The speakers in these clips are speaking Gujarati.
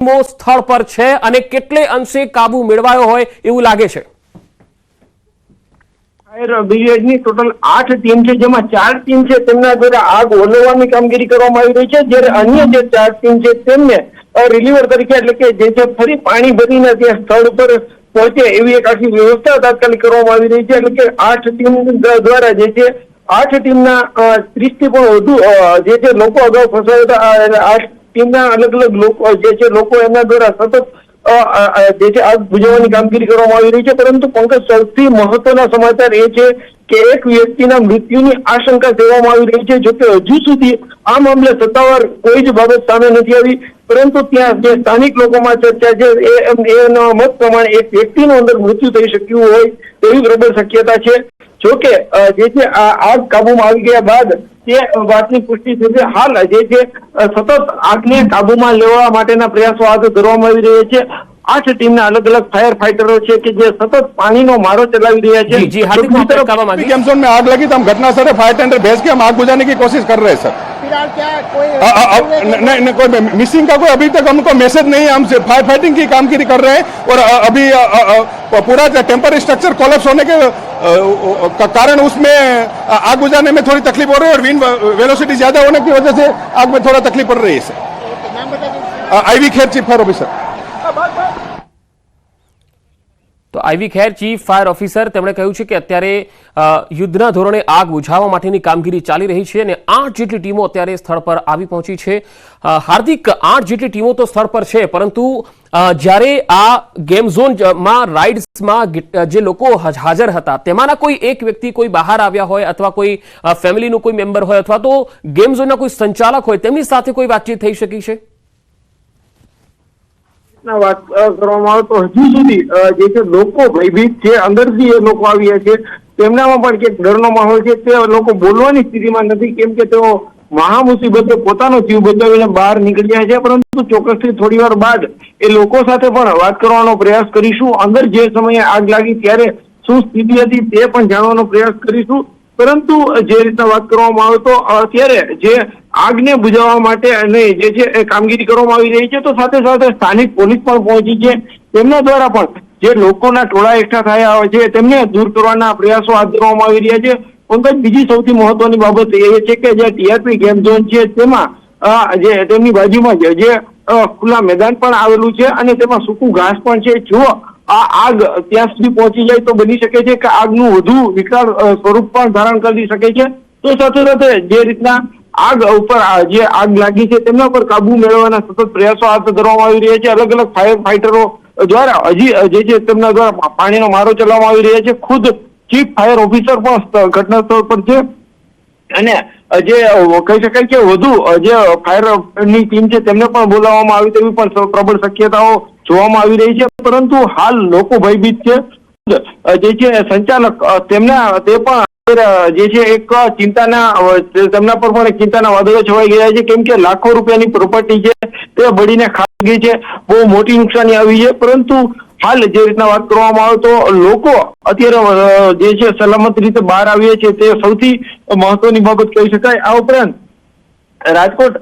સ્થળ પર છે અને કેટલે અંશે કાબુ મેળવાયો હોય એવું લાગે છે? ફાયર બ્રિગેડની ટોટલ 8 ટીમ છે, જેમાં 4 ટીમ છે તેમના દ્વારા આગ ઓલવવાની કામગીરી કરવામાં આવી રહી છે, જ્યારે અન્ય જે 4 ટીમ છે તેમને રિલીવર તરીકે એટલે કે જે છે ફરી પાણી ભરીને ત્યાં સ્થળ ઉપર પહોંચે એવી એક આખી વ્યવસ્થા તાત્કાલિક કરવામાં આવી રહી છે। એટલે કે 8 ટીમ દ્વારા જે છે 8 ટીમના 30 થી પણ વધુ જે છે લોકો અગાઉ ફસાયા હતા। 8 ટીમના અલગ અલગ લોકો જે છે લોકો એમના દ્વારા સતત જે છે આગ બુઝાવવાની કામગીરી કરવામાં આવી રહી છે। પરંતુ પંકજ, સૌથી મહત્વના સમાચાર એ છે કે એક વ્યક્તિના મૃત્યુની આશંકા સેવવામાં આવી રહી છે। જોકે હજુ સુધી આ મામલે સત્તાવાર કોઈ જ બાબત સામે નથી આવી, પરંતુ ત્યાં જે સ્થાનિક લોકોમાં ચર્ચા છે એના મત પ્રમાણે એક વ્યક્તિનું અંદર મૃત્યુ થઈ શક્યું હોય તેવી પ્રબળ શક્યતા છે। જોકે જે છે આ આગ કાબુમાં આવી ગયા બાદ તે વાતની પુષ્ટિ થશે। હાલ જે છે સતત આગને કાબુમાં લેવા માટેના પ્રયાસો હાથ ધરવામાં આવી રહ્યા છે। 8 ટીમના અલગ અલગ फायर फाइटरो છે કે જે સતત પાણીનો મારો ચલાવી રહ્યા છે। जी हार्दिक गेम जोन में आग लगी तो हम घटना स्थल फायर टेंडर भेज के हम आग बुझाने की कोशिश कर रहे हैं सर। फिलहाल क्या कोई नहीं कोई मिसिंग का कोई अभी तक हमको मैसेज नहीं है। हम फायर फाइटिंग की कामगिरी कर रहे हैं और अभी पूरा टेम्पररी स्ट्रक्चर कोलैप्स होने के कारण उसमें आग बुझाने में थोड़ी तकलीफ हो रही है और विंड वेलोसिटी ज्यादा होने की वजह से आग में थोड़ा तकलीफ पड़ रही है sir. I V Kher chief fire officer. તો I V Kher chief fire officer તેમણે કહ્યું છે કે અત્યારે યુદ્ધના ધોરણે આગ બુઝાવવા માટેની કામગીરી ચાલી રહી છે અને 8 જેટલી ટીમો અત્યારે સ્થળ પર આવી પહોંચી છે। હાર્દિક, 8 જેટલી ટીમો તો સ્થળ પર છે, પરંતુ જ્યારે આ ગેમ ઝોનમાં રાઇડ્સમાં જે લોકો હાજર હતા તેમાંના કોઈ એક વ્યક્તિ કોઈ બહાર આવ્યા હોય અથવા કોઈ ફેમિલીનું કોઈ મેમ્બર હોય અથવા તો ગેમ ઝોનના કોઈ સંચાલક હોય તેમની સાથે કોઈ વાતચીત થઈ શકી છે? વાત કરવામાં આવે તો હજુ સુધી જે છે લોકો ભયભીત છે, અંદરથી એ લોકો આવ્યા છે તેમનામાં પણ એક ડરનો માહોલ છે। તે લોકો બોલવાની સ્થિતિમાં નથી, કેમ કે તેઓ મહા મુસીબતે પોતાનો જીવ બચાવીને બહાર નીકળ્યા છે। પરંતુ ચોક્કસથી થોડી વાર બાદ એ લોકો સાથે પણ વાત કરવાનો પ્રયાસ કરીશું। અંદર જે સમયે આગ લાગી ત્યારે શું સ્થિતિ હતી તે પણ જાણવાનો પ્રયાસ કરીશું। પરંતુ જે રીતના વાત કરવામાં આવે તો અત્યારે જે આગને બુઝાવવા માટે અને જે છે એ કામગીરી કરવામાં આવી રહી છે, તો સાથે સાથે સ્થાનિક પોલીસ પણ પહોંચી છે। તેમના દ્વારા પણ જે લોકોના ટોળા એકઠા થયા હોય છે તેમને દૂર કરવાના પ્રયાસો હાથ ધરવામાં આવી રહ્યા છે। પંકજ, બીજી સૌથી મહત્વની બાબત એ છે કે જે ટીઆરપી ગેમ ઝોન છે તેમાં જે તેમની બાજુમાં જે ખુલ્લા મેદાન પણ આવેલું છે અને તેમાં સૂકું ઘાસ પણ છે। જો આ આગ ત્યાં સુધી પહોંચી જાય તો બની શકે છે કે આગનું વધુ વિકરાળ સ્વરૂપ પણ ધારણ કરી શકે છે। તો સાથે સાથે જે રીતના આગ ઉપર જે આગ લાગી છે તેમના પર કાબુ મેળવવાના સતત પ્રયાસો હાથ ધરવામાં આવી રહ્યા છે। અલગ અલગ ફાયર ફાઇટરો દ્વારા હજી જે છે તેમના દ્વારા પાણીનો મારો ચલાવવામાં આવી રહ્યા છે। ખુદ ચીફ ફાયર ઓફિસર પણ ઘટના સ્થળ પર છે અને જે કહી શકાય કે વધુ જે ફાયરની ટીમ છે તેમને પણ બોલાવવામાં આવી તેવી પણ પ્રબળ શક્યતાઓ જોવામાં આવી રહી છે। પરંતુ હાલ લોકો ભયભીત છે। જે છે સંચાલક તેમના તે પણ જે છે એક ચિંતાના તેમના પર પણ એક ચિંતાના વાદળો છવાઈ ગયા છે, કેમ કે લાખો રૂપિયાની પ્રોપર્ટી છે તે બળીને ખાઈ ગઈ છે, બહુ મોટી નુકસાની આવી છે। પરંતુ હાલ જે રીતના વાત કરવામાં આવે તો લોકો અત્યારે જે છે સલામત રીતે બહાર આવ્યા છે તે સૌથી મહત્વની બાબત કહી શકાય। આ ઉપરાંત રાજકોટ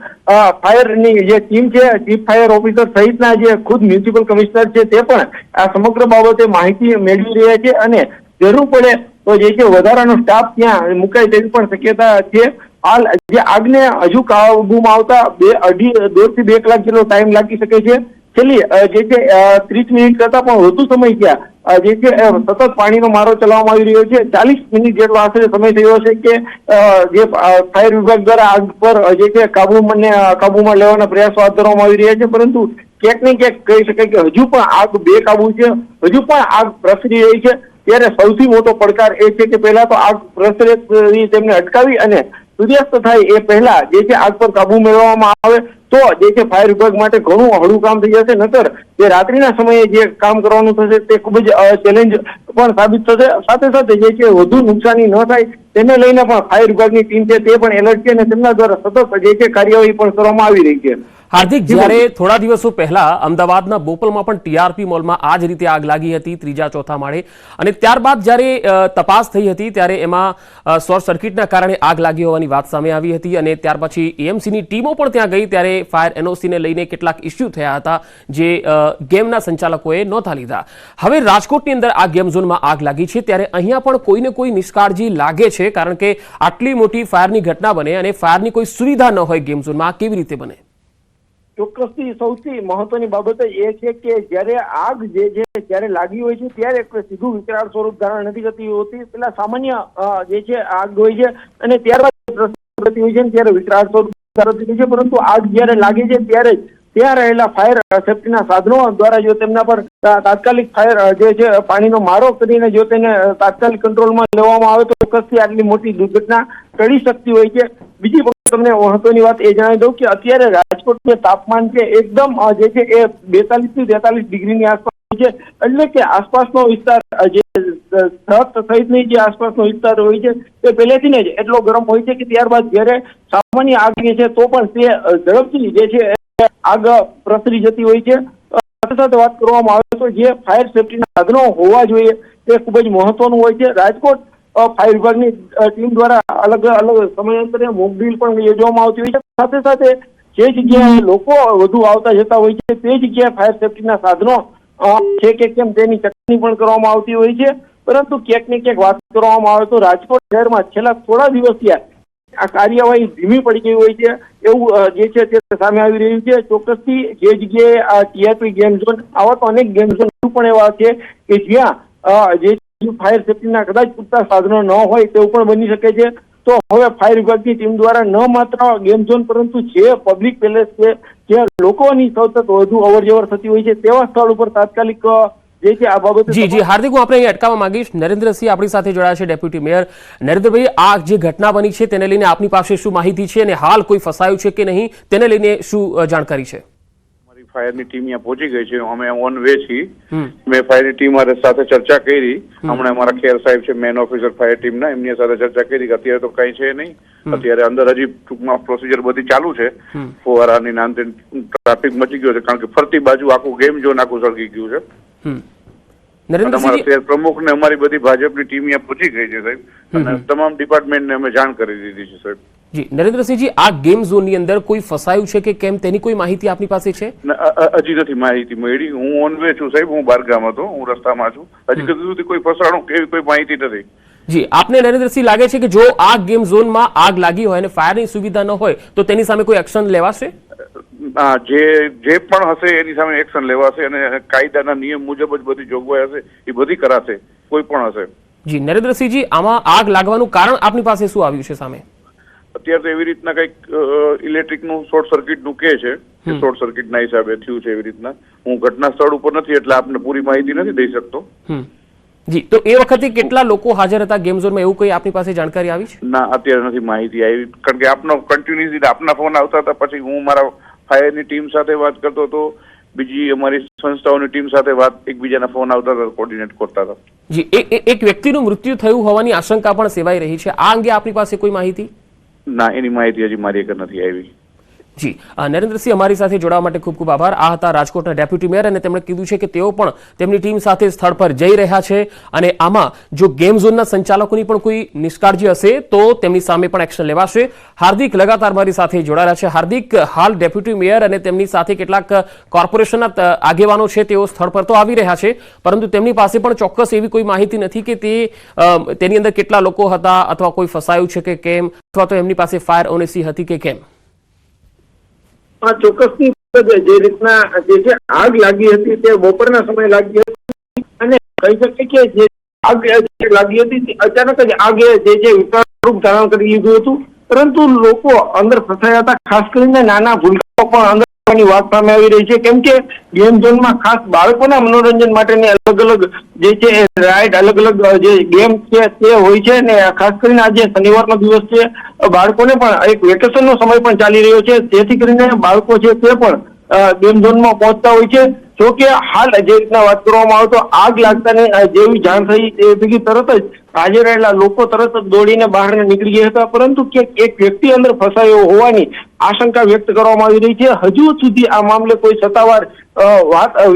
ફાયરની જે ટીમ છે, ચીફ ફાયર ઓફિસર સહિતના જે ખુદ મ્યુનિસિપલ કમિશનર છે તે પણ આ સમગ્ર બાબતે માહિતી મેળવી રહ્યા છે અને જરૂર પડે તો જે છે વધારાનો સ્ટાફ ત્યાં મુકાય તેવી પણ શક્યતા છે। હાલ જે આગને હજુ કાબુમાં આવતા 1.5 થી 2 કલાક જેટલો ટાઈમ લાગી શકે છે। છેલ્લી જે છે 30 મિનિટ કરતા પણ વધુ સમય ત્યાં જે છે સતત પાણીનો મારો ચલાવવામાં આવી રહ્યો છે। 40 મિનિટ જેટલો આશરે સમય થયો છે કે જે ફાયર વિભાગ દ્વારા આગ પર જે છે કાબુમાં લેવાના પ્રયાસો હાથ ધરવામાં આવી રહ્યા છે। પરંતુ ક્યાંક ને ક્યાંક કહી શકાય કે હજુ પણ આગ બેકાબુ છે, હજુ પણ આગ પ્રસરી રહી છે। ત્યારે સૌથી મોટો પડકાર એ છે કે પહેલા તો આગ પ્રસરે તેમને અટકાવી અને સૂર્યાસ્ત થાય એ પહેલા જે છે આગ પર કાબુ મેળવવામાં આવે તો જે છે ફાયર વિભાગ માટે ઘણું હળવું કામ થઈ જશે। નકર જે રાત્રિના સમયે જે કામ કરવાનું થશે તે ખૂબ જ ચેલેન્જ પણ સાબિત થશે. સાથે સાથે જે છે વધુ નુકસાની ન થાય તેને લઈને પણ ફાયર વિભાગની ટીમ છે તે પણ એલર્ટ છે અને તેમના દ્વારા સતત જે છે કાર્યવાહી પણ કરવામાં આવી રહી છે. હાર્દિક, જ્યારે થોડા દિવસો પહેલા અમદાવાદના બોપલમાં પણ ટીઆરપી મોલમાં આ જ રીતે આગ લાગી હતી, 3જા 4થા માળે, અને ત્યારબાદ જ્યારે તપાસ થઈ હતી ત્યારે એમાં શોર્ટ સર્કિટના કારણે આગ લાગી હોવાની વાત સામે આવી હતી અને ત્યાર પછી એએમસીની ટીમો પણ ત્યાં ગઈ ત્યારે ફાયર એનઓસીને લઈને કેટલાક ઇસ્યુ થયા હતા જે ગેમના સંચાલકોએ નહોતા લીધા. હવે રાજકોટની અંદર આ ગેમ ઝોનમાં આગ લાગી છે ત્યારે અહીંયા પણ કોઈને કોઈ નિષ્કાળજી લાગે છે, કારણ કે આટલી મોટી ફાયરની ઘટના બને અને ફાયરની કોઈ સુવિધા ન હોય ગેમ ઝોનમાં, આ કેવી રીતે બને? ચોક્કસથી સૌથી મહત્વની બાબત એ છે કે જ્યારે આગ જે છે જ્યારે લાગી હોય છે ત્યારે સીધું વિકરાળ સ્વરૂપ ધારણ નથી કરતી હોતી. પેલા સામાન્ય જે છે આગ હોય છે અને ત્યારબાદ થતી હોય છે ત્યારે વિકરાળ સ્વરૂપ ધારણ થતી હોય છે, પરંતુ આગ જ્યારે લાગે છે ત્યારે ત્યાં રહેલા ફાયર સેફટીના સાધનો દ્વારા જો તેમના પર તાત્કાલિક ફાયર જે છે પાણીનો મારો કરીને જો તેને તાત્કાલિક કંટ્રોલમાં લેવામાં આવે તો ચોક્કસથી આટલી મોટી દુર્ઘટના ટળી શકતી હોય છે. બીજી તમને મહત્વની વાત એ જણાવી દઉં કે અત્યારે રાજકોટનું તાપમાન છે એકદમ જે છે એ 42 થી 43 ડિગ્રીની આસપાસ છે, એટલે કે આસપાસનો વિસ્તાર જે સહિતની જે આસપાસનો વિસ્તાર હોય છે તે પહેલેથી જ એટલો ગરમ હોય છે કે ત્યારબાદ જ્યારે સામાન્ય આગ છે તો પણ તે ઝડપથી જે છે આગ પ્રસરી જતી હોય છે. સાથે સાથે વાત કરવામાં આવે તો જે ફાયર સેફટીના સાધનો હોવા જોઈએ તે ખૂબ જ મહત્વનું હોય છે. રાજકોટ ફાયર વિભાગની ટીમ દ્વારા અલગ અલગ સમયાંતરે મોક ડ્રીલ પણ યોજવામાં આવતી હોય છે. સાથે સાથે જે જગ્યાએ લોકો વધુ આવતા જતા હોય છે તે જગ્યાએ ફાયર સેફટીના સાધનો છે કે કેમ તેની ચકાસણી પણ કરવામાં આવતી હોય છે. પરંતુ ક્યાંક ને ક્યાંક વાત કરવામાં આવે તો રાજકોટ શહેરમાં છેલ્લા થોડા દિવસથી આ કાર્યવાહી ધીમી પડી ગઈ હોય છે એવું જે છે તે સામે આવી રહ્યું છે. ચોક્કસથી જે જગ્યાએ આ ટીઆરપી ગેમ ઝોન, આવા તો અનેક ગેમ ઝોન પણ એવા છે કે જ્યાં જે ફાયર સેફટીના કદાચ પૂરતા સાધનો ન હોય તેવું પણ બની શકે છે. તો હવે ફાયર વિભાગની ટીમ દ્વારા ન માત્ર ગેમ ઝોન પરંતુ જે પબ્લિક પેલેસ છે જ્યાં લોકોની સતત વધુ અવરજવર થતી હોય છે તેવા સ્થળ ઉપર તાત્કાલિક જે છે આ બાબતે જી હાર્દિક, હું આપણે અહીં અટકાવવા માંગીશ. નરેન્દ્રસિંહ આપણી સાથે જોડાયા છે, ડેપ્યુટી મેયર. નરેન્દ્રભાઈ, આ જે ઘટના બની છે તેને લઈને આપની પાસે શું માહિતી છે અને હાલ કોઈ ફસાયું છે કે નહીં તેને લઈને શું જાણકારી છે? ફાયરની ટીમ અહીંયા પહોંચી ગઈ છે, અમે ઓન વે છીએ. મેં ફાયરની ટીમ સાથે ચર્ચા કરી. હમણાં અમારા ખેર સાહેબ છે મેન ઓફિસર ફાયર ટીમના, એમની સાથે ચર્ચા કરી કે અત્યારે તો કઈ છે નહીં, અત્યારે અંદર હજી ટૂંકમાં પ્રોસિજર બધી ચાલુ છે. ફુવારાની નામ ટ્રાફિક મચી ગયો છે કારણ કે ફરતી બાજુ આખું ગેમ ઝોન આખું સળગી ગયું છે. અમારા શહેર પ્રમુખ ને અમારી બધી ભાજપની ટીમ અહીંયા પહોંચી ગઈ છે સાહેબ, અને તમામ ડિપાર્ટમેન્ટને અમે જાણ કરી દીધી છે સાહેબ. જી નરેન્દ્રસિંહજી, આ ગેમ ઝોનની અંદર કોઈ ફસાયું છે કે કેમ તેની કોઈ માહિતી આપની પાસે છે? હજી નથી માહિતી મળી. હું ઓન વે છું સાહેબ, હું બારગામ હતો, હું રસ્તામાં છું. હજી સુધી કોઈ ફસાણું કે એવી કોઈ માહિતી નથી. જી, આપને નરેન્દ્રસિંહ લાગે છે કે જો આ ગેમ ઝોનમાં આગ લાગી હોય અને ફાયરની સુવિધા ન હોય તો તેની સામે કોઈ એક્શન લેવાશે? જે પણ હશે એની સામે એક્શન લેવાશે અને કાયદાના નિયમ મુજબ જ બધી જોગવાઈ હશે એ બધી કરાશે, કોઈ પણ હશે. જી નરેન્દ્રસિંહજી, આમાં આગ લાગવાનું કારણ આપની પાસે શું આવ્યું છે સામે? અત્યારે તો એવી રીતના કઈક ઇલેક્ટ્રિકનું શોર્ટ સર્કિટનું કે છે, શોર્ટ સર્કિટના હિસાબે થયું છે એવી રીતના. હું ઘટના સ્થળ ઉપર નથી એટલે આપને પૂરી માહિતી નથી દઈ શકતો. જી, તો એ વખતે કેટલા લોકો હાજર હતા ગેમ ઝોનમાં, એવું કઈ આપની પાસે જાણકારી આવી છે? ના, અત્યારે નથી માહિતી આવી કારણ કે આપનો કન્ટિન્યુઅસલી આપના ફોન આવતા હતા, પછી હું મારા ફાયરની ટીમ સાથે વાત કરતો હતો, બીજી અમારી સંસ્થાઓની ટીમ સાથે વાત, એકબીજાના ફોન આવતા હતા, કોર્ડિનેટ કરતા હતા. જી, એક વ્યક્તિનું મૃત્યુ થયું હોવાની આશંકા પણ સેવાઈ રહી છે, આ અંગે આપની પાસે કોઈ માહિતી? ના, એની માહિતી હજી મારી આગળ નથી આવી. જી નરેન્દ્રસિંહ, અમારી સાથે જોડાવા માટે ખૂબ ખૂબ આભાર. આ હતા રાજકોટના ડેપ્યુટી મેયર અને તેમણે કીધું છે કે તેઓ પણ તેમની ટીમ સાથે સ્થળ પર જઈ રહ્યા છે અને આમાં જો ગેમ ઝોનના સંચાલકોની પણ કોઈ નિષ્કાળજી હશે તો તેમની સામે પણ એક્શન લેવાશે. હાર્દિક લગાતાર મારી સાથે જોડાયેલા છે. હાર્દિક, હાલ ડેપ્યુટી મેયર અને તેમની સાથે કેટલાક કોર્પોરેશનના આગેવાનો છે તેઓ સ્થળ પર તો આવી રહ્યા છે, પરંતુ તેમની પાસે પણ ચોક્કસ એવી કોઈ માહિતી નથી કે તેની અંદર કેટલા લોકો હતા અથવા કોઈ ફસાયું છે કે કેમ, અથવા તો એમની પાસે ફાયર ઓનેસી હતી કે કેમ. ચોક્કસની જે રીતના જે છે આગ લાગી હતી તે બપોરના સમયે લાગી હતી અને કહી શકાય કે જે આગ લાગી હતી અચાનક જ આગ જે છે વિકરાળ સ્વરૂપ ધારણ કરી લીધું હતું, પરંતુ લોકો અંદર ફસાયા હતા. ખાસ કરીને નાના ભૂલકાઓ પણ અંદર વાત સામે આવી રહી છે, કેમ કે ગેમ ઝોનમાં ખાસ બાળકોના મનોરંજન માટેની અલગ અલગ જે છે રાઇડ, અલગ અલગ જે ગેમ છે તે હોય છે ને ખાસ કરીને આજે શનિવારનો દિવસ છે, બાળકોને પણ એક વેકેશનનો સમય પણ ચાલી રહ્યો છે, જેથી કરીને બાળકો છે તે પણ ગેમ ઝોનમાં પહોંચતા હોય છે. જો કે હાલ જે રીતના વાત કરવામાં આવે તો આગ લાગતાની જેવી જાણ થઈ એ ભેગી તરત જ હાજર રહેલા લોકો તરત જ દોડીને બહાર નીકળી ગયા હતા, પરંતુ ક્યાંક એક વ્યક્તિ અંદર ફસાયો હોવાની આશંકા વ્યક્ત કરવામાં આવી રહી છે. હજુ સુધી આ મામલે કોઈ સત્તાવાર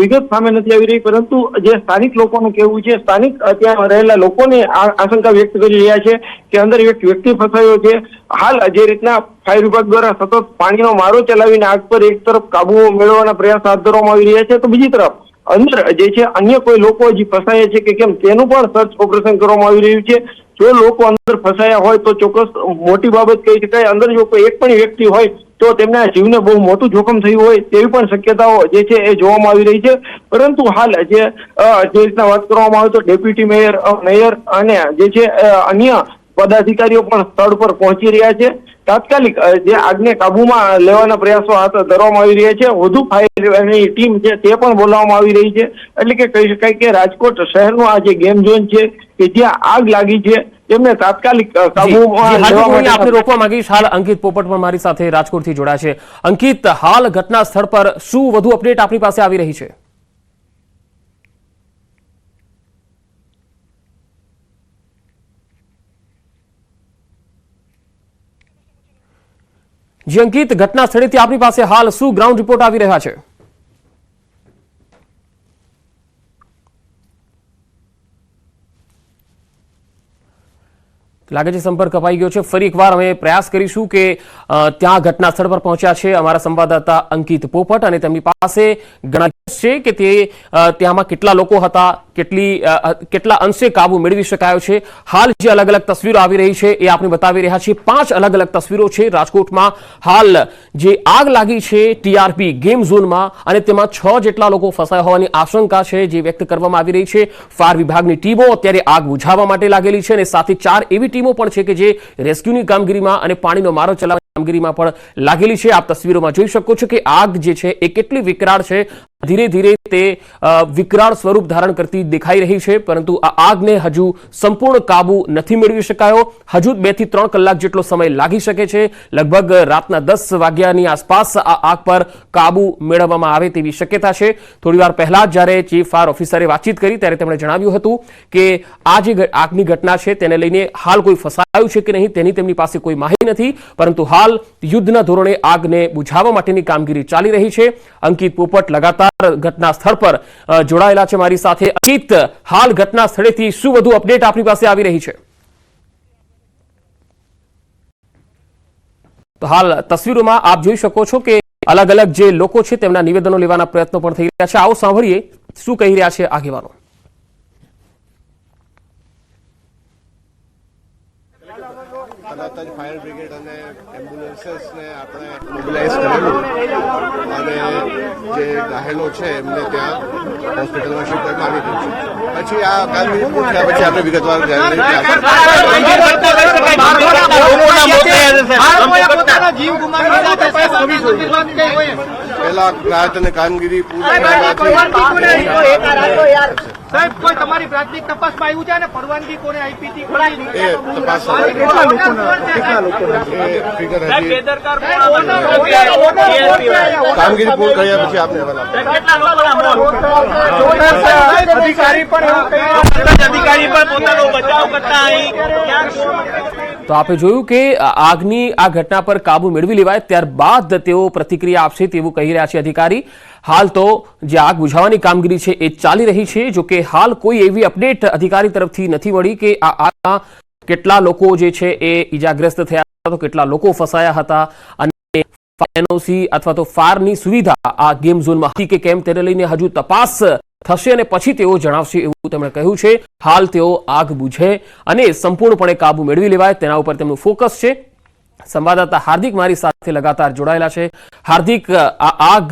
વિગત સામે નથી આવી રહી, પરંતુ જે સ્થાનિક લોકોનું કહેવું છે, સ્થાનિક ત્યાં રહેલા લોકોને આશંકા વ્યક્ત કરી રહ્યા છે કે અંદર એક વ્યક્તિ ફસાયો છે. હાલ જે રીતના ફાયર વિભાગ દ્વારા સતત પાણીનો મારો ચલાવીને આગ પર એક તરફ કાબુ મેળવવાના પ્રયાસ હાથ ધરવામાં આવી રહ્યા છે, તો બીજી તરફ અંદર જે છે અન્ય કોઈ લોકો હજી ફસાયા છે કે કેમ તેનું પણ સર્ચ ઓપરેશન કરવામાં આવી રહ્યું છે. જો લોકો અંદર ફસાયા હોય તો ચોક્કસ મોટી બાબત કહી શકાય. અંદર જો કોઈ એક પણ વ્યક્તિ હોય તો તેમના જીવને બહુ મોટું જોખમ થયું હોય તેવી પણ શક્યતાઓ જે છે એ જોવામાં આવી રહી છે. પરંતુ હાલ જે રીતના વાત કરવામાં આવે તો ડેપ્યુટી મેયર અને જે છે અન્ય પદાધિકારીઓ પણ સ્થળ પર પહોંચી રહ્યા છે. તાત્કાલિક જે આગને કાબુમાં લેવાના પ્રયાસો હાથ ધરવામાં આવી રહ્યા છે. વધુ ફાયરની ટીમ છે તે પણ બોલાવવામાં આવી રહી છે. એટલે કે કહી શકાય કે રાજકોટ શહેરનો આ જે ગેમ ઝોન છે કે જ્યાં આગ લાગી છે તેમને તાત્કાલિક કાબુમાં લેવા માટે આપણે રોકવા માંગીશ. હાલ અંકિત પોપટ પણ મારી સાથે રાજકોટથી જોડાયા છે. અંકિત, હાલ ઘટના સ્થળ પર શું વધુ અપડેટ આપણી પાસે આવી રહી છે? જી અંકિત, ઘટના સ્થળેથી આપણી પાસે હાલ શું ગ્રાઉન્ડ રિપોર્ટ આવી રહ્યા છે? લાગે છે સંપર્ક કપાઈ ગયો છે. ફરી એકવાર અમે પ્રયાસ કરીશું કે ત્યાં ઘટના સ્થળ પર પહોંચ્યા છે અમારા સંવાદદાતા અંકિત પોપટ, અને તેમની પાસે ગણતરી છે કે તે ત્યાંમાં કેટલા લોકો હતા, કેટલા અંશે કાબુ મેળવી શકાયો છે. હાલ જે અલગ અલગ તસવીરો આવી રહી છે એ આપણે બતાવી રહ્યા છીએ. 5 અલગ અલગ તસવીરો છે રાજકોટમાં. હાલ જે આગ લાગી છે ટીઆરપી ગેમ ઝોનમાં, અને તેમાં 6 જેટલા લોકો ફસાયા હોવાની આશંકા છે જે વ્યક્ત કરવામાં આવી રહી છે. ફાયર વિભાગની ટીમો અત્યારે આગ બુઝાવવા માટે લાગેલી છે, અને સાથે 4 એવી ટીમો પણ છે કે જે રેસ્ક્યુની કામગીરીમાં અને પાણીનો મારો ચલાવવાની કામગીરીમાં પણ લાગેલી છે. આપ તસવીરોમાં જોઈ શકો છો કે આગ જે છે એ કેટલી વિકરાળ છે. ધીરે ધીરે તે વિકરાળ સ્વરૂપ ધારણ કરતી દેખાઈ રહી છે, પરંતુ આ આગને હજુ સંપૂર્ણ કાબુ નથી મેળવી શકાયો. હજુ 2 થી 3 કલાક જેટલો સમય લાગી શકે છે. લગભગ રાતના 10 વાગ્યાની આસપાસ આ આગ પર કાબુ મેળવવામાં આવે તેવી શક્યતા છે. થોડીવાર પહેલા જ્યારે ચીફ ફાયર ઓફિસરે વાતચીત કરી ત્યારે તેમણે જણાવ્યું હતું કે આ જે આગની ઘટના છે તેને લઈને હાલ કોઈ ફસાયું છે કે નહીં તેની તેમની પાસે કોઈ માહિતી નથી, પરંતુ હાલ યુદ્ધના ધોરણે આગને બુઝાવવા માટેની કામગીરી ચાલી રહી છે. અંકિત પોપટ લગાતાર ઘટના સ્થળ પર જોડાયેલા છે મારી સાથે. અંકિત, હાલ ઘટના સ્થળેથી શું વધુ અપડેટ આપણી પાસે આવી રહી છે? તો હાલ તસવીરોમાં આપ જોઈ શકો છો કે અલગ અલગ જે લોકો છે તેમના નિવેદનો લેવાના પ્રયત્નો પણ થઈ રહ્યા છે. આવો સાંભળીએ શું કહી રહ્યા છે આગેવાનો. તરત જ ફાયર બ્રિગેડ અને એમ્બ્યુલન્સીસને આપણે મોબિલાઇઝ કરેલું, અને જે ઘાયલો છે એમને ત્યાં હોસ્પિટલમાં શિફ્ટ કરવામાં આવી રહ્યું છે. પછી આ કામગીરી પૂરી થયા પછી આપણે વિગતવાર પહેલા રાહત અને કામગીરી પૂરી સાહેબ, કોઈ તમારી પ્રાથમિક તપાસમાં આવ્યું છે અને પરવાનગી કોને આપી હતી? એ તપાસ કામગીરી પૂર્ણ કર્યા પછી આપણે અધિકારી પણ પોતાનો બચાવ કરતા તો આપે જોયું કે આગની આ ઘટના પર કાબુ મેળવી લેવાય ત્યારબાદ તેઓ પ્રતિક્રિયા આપશે તેવું કહી રહ્યા છે અધિકારી. હાલ તો જે આગ બુઝાવવાની કામગીરી છે એ ચાલી રહી છે. જો કે હાલ કોઈ એવી અપડેટ અધિકારી તરફથી નથી મળી કે આ આગમાં કેટલા લોકો જે છે એ ઈજાગ્રસ્ત થયા હતા, તો કેટલા લોકો ફસાયા હતા, અને એનઓસી અથવા તો ફાયરની સુવિધા આ ગેમ ઝોનમાં હતી કે કેમ તેને લઈને હજુ તપાસ થશે અને પછી તેઓ જણાવશે એવું તેમણે કહ્યું છે. હાલ તેઓ આગ બુઝે અને સંપૂર્ણપણે કાબુ મેળવી લેવાય તેના ઉપર તેમનું ફોકસ છે. સંવાદદાતા હાર્દિક મારી સાથે લગાતાર જોડાયેલા છે. હાર્દિક, આ આગ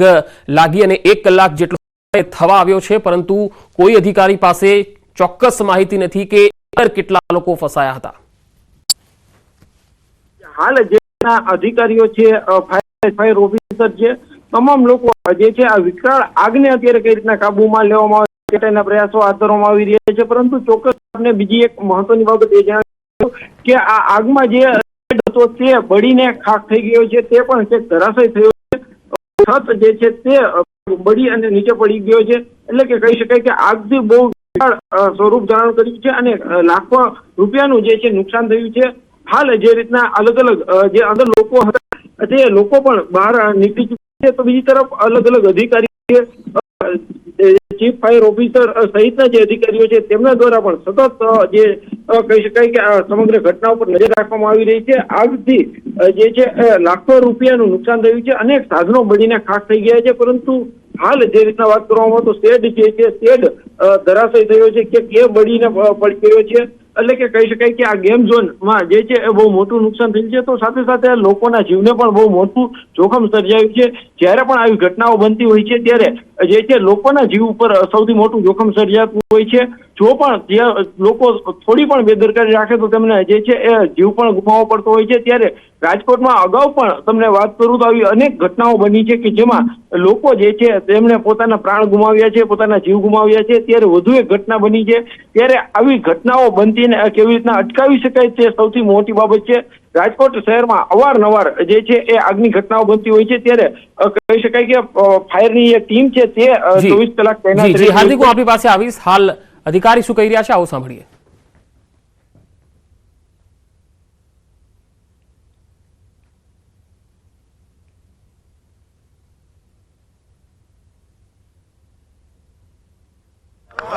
લાગી અને 1 કલાક જેટલો સમય થવા આવ્યો છે, પરંતુ કોઈ અધિકારી પાસે ચોક્કસ માહિતી નથી કે કેટલા લોકો ફસાયા હતા. હાલ જે અધિકારીઓ છે, ફાયર ઓફિસર છે, તમામ લોકો જે છે આ વિકરાળ આગને અત્યારે કઈ રીતના કાબુમાં લેવામાં આવે તેના પ્રયાસો હાથ ધરવામાં આવી રહ્યા છે. પરંતુ ચોક્કસ આપને બીજી એક મહત્વની બાબત એ જણાવ્યું કે આ આગમાં જે હતો તે બળીને ખાખ થઈ ગયો છે, તે પણ ધરાશય થયો છે. છત જે છે તે બળી અને નીચે પડી ગયો છે. એટલે કે કહી શકાય કે આગથી બહુ વિશાળ સ્વરૂપ ધારણ કર્યું છે અને લાખો રૂપિયાનું જે છે નુકસાન થયું છે. હાલ જે રીતના અલગ અલગ જે અંદર લોકો હતા તે લોકો પણ બહાર નીકળી ચૂક્યા છે. તો બીજી તરફ અલગ અલગ અધિકારી, ચીફ ફાયર ઓફિસર સહિતના જે અધિકારીઓ છે તેમના દ્વારા પણ સતત જે કહી શકાય કે આ સમગ્ર ઘટના ઉપર નજર રાખવામાં આવી રહી છે. આગથી જે છે લાખો રૂપિયાનું નુકસાન થયું છે. અનેક સાધનો બળીને ખાખ થઈ ગયા છે. પરંતુ હાલ જે રીતના વાત કરવામાં આવે તો શેડ જે છે શેડ ધરાશય થયો છે કે એ બળીને પડી ગયો છે. એટલે કે કહી શકાય કે આ ગેમ ઝોનમાં જે છે એ બહુ મોટું નુકસાન થયું છે. તો સાથે સાથે લોકોના જીવને પણ બહુ મોટું જોખમ સર્જાયું છે. જ્યારે પણ આવી ઘટનાઓ બનતી હોય છે ત્યારે જે છે લોકોના જીવ ઉપર સૌથી મોટું જોખમ સર્જાતું હોય છે. જો પણ જે લોકો થોડી પણ બેદરકારી રાખે તો તેમને જે છે એ જીવ પણ ગુમાવવો પડતો હોય છે. ત્યારે રાજકોટમાં અગાઉ પણ તમને વાત કરું તો આવી અનેક ઘટનાઓ બની છે કે જેમાં લોકો જે છે તેમણે પોતાના પ્રાણ ગુમાવ્યા છે, પોતાના જીવ ગુમાવ્યા છે. ત્યારે વધુ એક ઘટના બની છે. ત્યારે આવી ઘટનાઓ બનતી કેવી રીતના અટકાવી શકાય તે સૌથી મોટી બાબત છે. રાજકોટ શહેરમાં અવારનવાર જે છે એ આગની ઘટનાઓ બનતી હોય છે. ત્યારે કહી શકાય કે ફાયરની એક ટીમ છે તે 24 કલાક તૈનાત રહી છે. હાર્દિક, હું આપણી પાસે આવીશ. હાલ અધિકારી શું કહી રહ્યા છે આવો સાંભળીએ.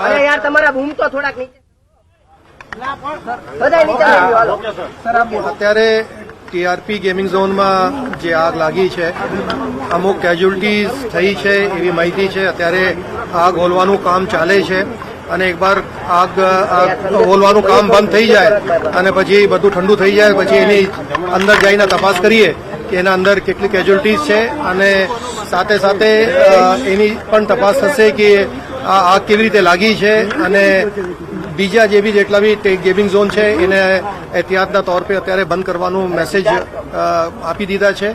અરે યાર તમારા બૂમ તો થોડાક નીચે બધા નીચે આવી હાલો. અત્યારે ટીઆરપી ગેમિંગ ઝોનમાં જે આગ લાગી છે અમુક કેઝ્યુઅલ્ટીઝ થઈ છે એવી માહિતી છે. અત્યારે આગ હોલવાનું કામ ચાલે છે અને એકવાર આગ હોલવાનું કામ બંધ થઈ જાય અને પછી બધું ઠંડુ થઈ જાય પછી એની અંદર જઈને તપાસ કરીએ કે એના અંદર કેટલી કેઝ્યુઅલ્ટીઝ છે અને સાથે સાથે એની પણ તપાસ થશે કે આ આગ કેવી રીતે લાગી છે અને બીજા જે બી જેટલા બી ગેમિંગ ઝોન છે એને એહતિયાતના તौर पे અત્યારે બંધ કરવાનું મેસેજ આપી દીધા છે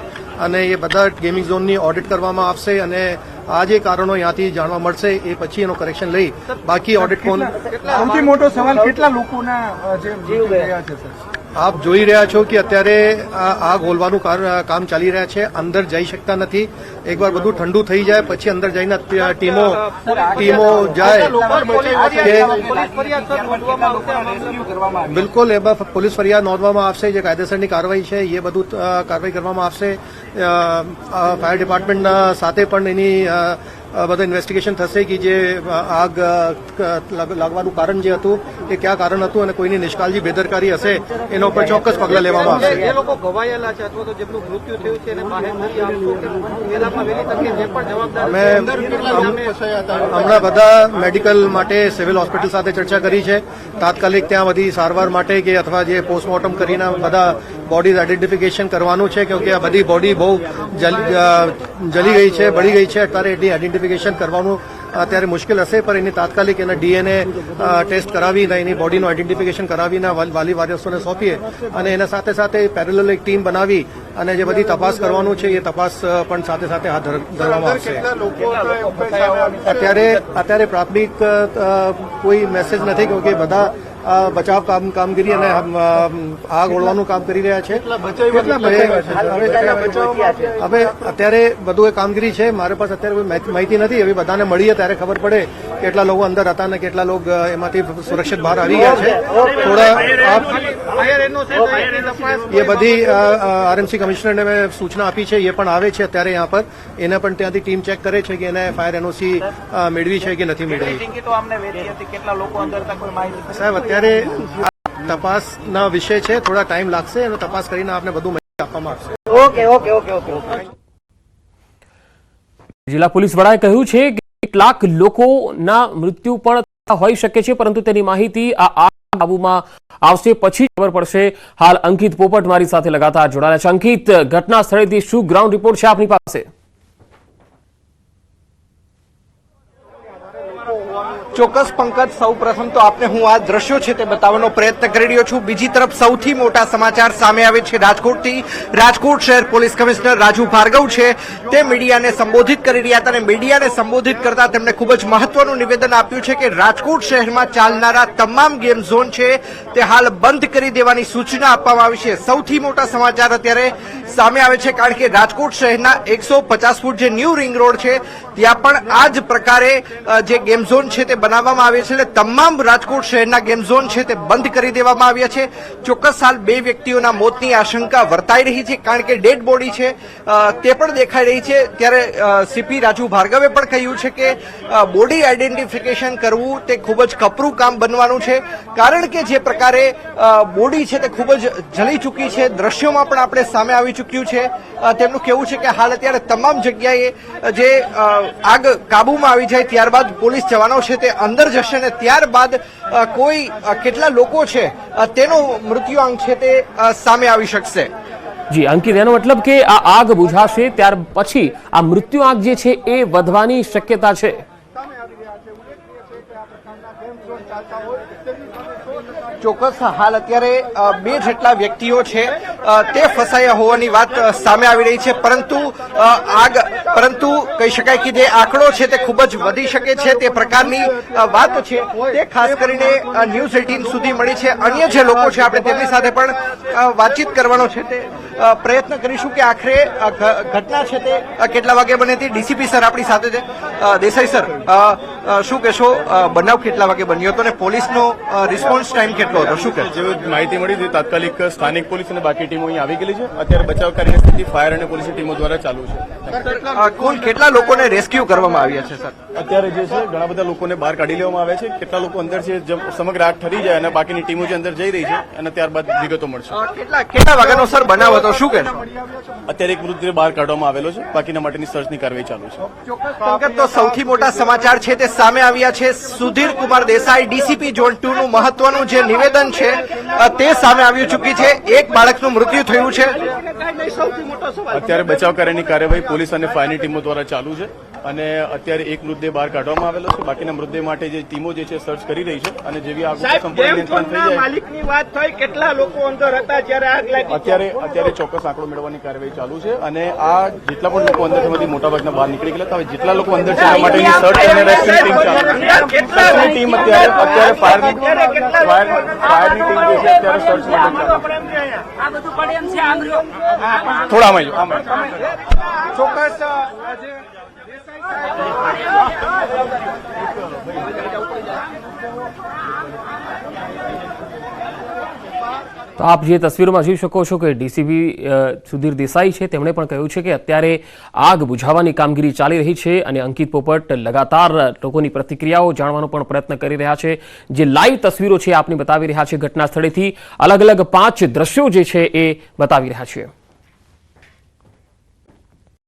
અને એ બધા ગેમિંગ ઝોનની ઓડિટ કરવામાં આવશે અને આ જે કારણો ત્યાંથી જાણવા મળશે એ પછી એનો કરેક્શન લઈ બાકી ઓડિટ કોણ. સૌથી મોટો સવાલ કેટલા લોકોના જીવ ગયા છે સર? આપ જોઈ રહ્યા છો કે અત્યારે આગ હોલવાનું કામ ચાલી રહ્યા છે. અંદર જઈ શકતા નથી. એકવાર બધું ઠંડુ થઈ જાય પછી અંદર જઈને ટીમો જાય બિલકુલ એમાં પોલીસ ફરિયાદ નોંધવામાં આવશે. જે કાયદેસરની કાર્યવાહી છે એ બધું કાર્યવાહી કરવામાં આવશે. ફાયર ડિપાર્ટમેન્ટના સાથે પણ એની બધા ઇન્વેસ્ટિગેશન થશે કે જે આગ લાગવાનું કારણ જે હતું એ ક્યાં કારણ હતું અને કોઈની નિષ્કાળજી બેદરકારી હશે એના ઉપર ચોક્કસ પગલાં લેવામાં આવશે. જે લોકો ઘવાયેલા છે અથવા તો જેમનું મૃત્યુ થયું છે એને બહાર નથી આવતું કે વહેલામાં વહેલી તકે જે પણ જવાબદાર હમણાં બધા મેડિકલ માટે સિવિલ હોસ્પિટલ સાથે ચર્ચા કરી છે. તાત્કાલિક ત્યાં બધી સારવાર માટે કે અથવા જે પોસ્ટમોર્ટમ કરીને બધા બોડીઝ આઈડેન્ટિફિકેશન કરવાનું છે કેમકે આ બધી બોડી બહુ જલી ગઈ છે, બળી ગઈ છે. અત્યારે એની આઈડેન્ટિફિકેશન કરવાનું અત્યારે મુશ્કેલ હશે પણ એની તાત્કાલિક એના ડીએનએ ટેસ્ટ કરાવીને એની બોડીનું આઈડેન્ટિફિકેશન કરાવીને વાલી વારીસોને સોંપીએ અને એના સાથે સાથે પેરેલલ એક ટીમ બનાવી અને જે બધી તપાસ કરવાનું છે એ તપાસ પણ સાથે સાથે હાથ ધરવામાં આવશે. અત્યારે પ્રાથમિક કોઈ મેસેજ નથી કેમકે બધા બચાવ કામગીરી અને આગ ઓળવાનું કામ કરી રહ્યા છે. હવે અત્યારે બધું એ કામગીરી છે. મારે પાસે અત્યારે કોઈ માહિતી નથી. હવે બધાને મળીએ ત્યારે ખબર પડે કેટલા લોકો અંદર હતા અને કેટલા લોકો એમાંથી સુરક્ષિત બહાર આવી ગયા છે. થોડા એ બધી આરએમસી કમિશનરને મેં સૂચના આપી છે. એ પણ આવે છે અત્યારે यहाँ પર. એને પણ ત્યાંથી ટીમ ચેક કરે છે કે એને ફાયર એનઓસી મેળવી છે કે નથી મેળવી. સાહેબ અત્યારે તપાસના વિષય છે. થોડા ટાઈમ લાગશે અને તપાસ કરીને આપને બધું માહિતી આપવામાં આવશે. Okay okay okay okay okay. જિલ્લા પોલીસ વડાએ કહ્યું છે કે કેટલાક લોકોના મૃત્યુ પણ હોઈ શકે છે પરંતુ તેની માહિતી આ આગ કાબૂમાં આવશે પછી ખબર પડશે. હાલ અંકિત પોપટ મારી સાથે લગાતાર જોડાયા છે. અંકિત, ઘટના સ્થળેથી શું ગ્રાઉન્ડ રિપોર્ટ છે આપની પાસે? ચોક્કસ પંકજ, સૌ પ્રથમ તો આપને હું આ દ્રશ્યો છે તે બતાવવાનો પ્રયત્ન કરી રહ્યો છું. બીજી તરફ સૌથી મોટા સમાચાર સામે આવે છે રાજકોટથી. રાજકોટ શહેર પોલીસ કમિશનર રાજુ ભાર્ગવ છે તે મીડિયાને સંબોધિત કરી રહ્યા હતા અને મીડિયાને સંબોધિત કરતા તેમણે ખૂબ જ મહત્વનું નિવેદન આપ્યું છે કે રાજકોટ શહેરમાં ચાલનારા તમામ ગેમ ઝોન છે તે હાલ બંધ કરી દેવાની સૂચના આપવામાં આવી છે. સૌથી મોટા સમાચાર અત્યારે સામે આવે છે કારણ કે રાજકોટ શહેરના 150 ફૂટ જે ન્યૂ રિંગ રોડ છે ત્યાં પણ આ જ પ્રકારે જે ગેમ ઝોન છે તે બનાવવામાં આવે છે એટલે તમામ રાજકોટ શહેરના ગેમ ઝોન છે તે બંધ કરી દેવામાં આવ્યા છે. ચોક્કસ હાલ 2 વ્યક્તિઓના મોતની આશંકા વર્તાઈ રહી છે કારણ કે ડેડ બોડી છે તે પણ દેખાઈ રહી છે. ત્યારે સીપી રાજુ ભાર્ગવે પણ કહ્યું છે કે બોડી આઈડેન્ટિફિકેશન કરવું તે ખૂબ જ કપરું કામ બનવાનું છે કારણ કે જે પ્રકારે બોડી છે તે ખૂબ જ જલી ચૂકી છે. દ્રશ્યોમાં પણ આપણે સામે આવી ચૂક્યું છે. તેમનું કહેવું છે કે હાલ અત્યારે તમામ જગ્યાએ જે આગ કાબુમાં આવી જાય ત્યારબાદ પોલીસ જવાનો છે તે અંદર જશે અને ત્યારબાદ કોઈ કેટલા લોકો છે તેનો મૃત્યુઆંક છે તે સામે આવી શકશે. જી અંકિત, એનો મતલબ કે આ આગ બુઝાશે ત્યાર પછી આ મૃત્યુઆંક જે છે એ વધવાની શક્યતા છે. ચોક્કસ હાલ અત્યારે 2 જેટલા વ્યક્તિઓ છે તે ફસાયા હોવાની વાત સામે આવી રહી છે પરંતુ કહી શકાય કે જે આંકડો છે તે ખૂબ જ વધી શકે છે તે પ્રકારની વાત છે તે ખાસ કરીને ન્યૂઝ 18 સુધી મળી છે. અન્ય જે લોકો છે આપણે તેમની સાથે પણ વાતચીત કરવાનો છે તે પ્રયત્ન કરીશું કે આખરે ઘટના છે તે કેટલા વાગે બની હતી. ડીસીપી સર આપણી સાથે છે. દેસાઈ સર, શું કહેશો, બનાવ કેટલા વાગે બન્યો હતો અને પોલીસનો રિસ્પોન્સ ટાઈમ કેટલો હતો, શું કહેશો? જે માહિતી મળી હતી તાત્કાલિક સ્થાનિક પોલીસ અને બાકી ટીમો અહીં આવી ગયેલી છે. અત્યારે બચાવ કાર્યની સ્થિતિ ફાયર અને પોલીસની ટીમો દ્વારા ચાલુ છે. કુલ કેટલા લોકોને રેસ્ક્યુ કરવામાં આવ્યા છે સર? અત્યારે જે છે ઘણા બધા લોકોને બહાર કાઢી લેવામાં આવ્યા છે. કેટલા લોકો અંદર છે સમગ્ર આગ ઠરી જાય અને બાકીની ટીમો જે અંદર જઈ રહી છે અને ત્યારબાદ વિગતો મળશે. કેટલા વાગ્યાનો સર બનાવ હતો, શું કહેશો? અત્યારે એક મૃતદેહ બહાર કાઢવામાં આવેલો છે. બાકીના માટેની સર્ચની કાર્યવાહી ચાલુ છે. તો સૌથી મોટા સમાચાર છે તે સામે આવ્યા છે. સુધીર કુમાર દેસાઈ ડીસીપી ઝોન 2 નું મહત્વનું જે નિવેદન છે તે સામે આવી ચૂકી છે. એક બાળકનું મૃત્યુ થયું છે. અત્યારે બચાવ કાર્યની કાર્યવાહી પોલીસ અને ફાયરની ટીમો દ્વારા ચાલુ છે અને અત્યારે એક મૃતદેહ બહાર કાઢવામાં આવેલો છે. બાકીના મૃતદેહ માટે જે ટીમો જે છે સર્ચ કરી રહી છે અને જેવી આગ સંપૂર્ણ નિયંત્રણ થઈ જાય માલિકની વાત થઈ, કેટલા લોકો અંદર હતા જ્યારે આગ લાગી? અત્યારે ચોક્કસ આંકડો મેળવવાની કાર્યવાહી ચાલુ છે અને આ જેટલા પણ લોકો અંદર છે મોટાભાગના બહાર નીકળી ગયેલા. હવે જેટલા લોકો અંદર છે એના માટેની સર્ચ અને રેસ્ક્યુ ટીમ ચાલુ છે. સર્ચની ટીમ અત્યારે ફાયરની ટીમ જે છે અત્યારે સર્ચ માટે ચાલુ છે. થોડા આમાં ચોક્કસ તો આપ જે તસવીરોમાં જોઈ શકો છો કે ડીસીપી સુધીર દેસાઈ છે તેમણે પણ કહ્યું છે કે અત્યારે આગ બુઝાવવાની કામગીરી ચાલી રહી છે અને અંકિત પોપટ લગાતાર લોકોની પ્રતિક્રિયાઓ જાણવાનો પણ પ્રયત્ન કરી રહ્યા છે. જે લાઈવ તસવીરો છે આપને બતાવી રહ્યા છે ઘટના સ્થળેથી. અલગ અલગ 5 દ્રશ્યો જે છે એ બતાવી રહ્યા છે.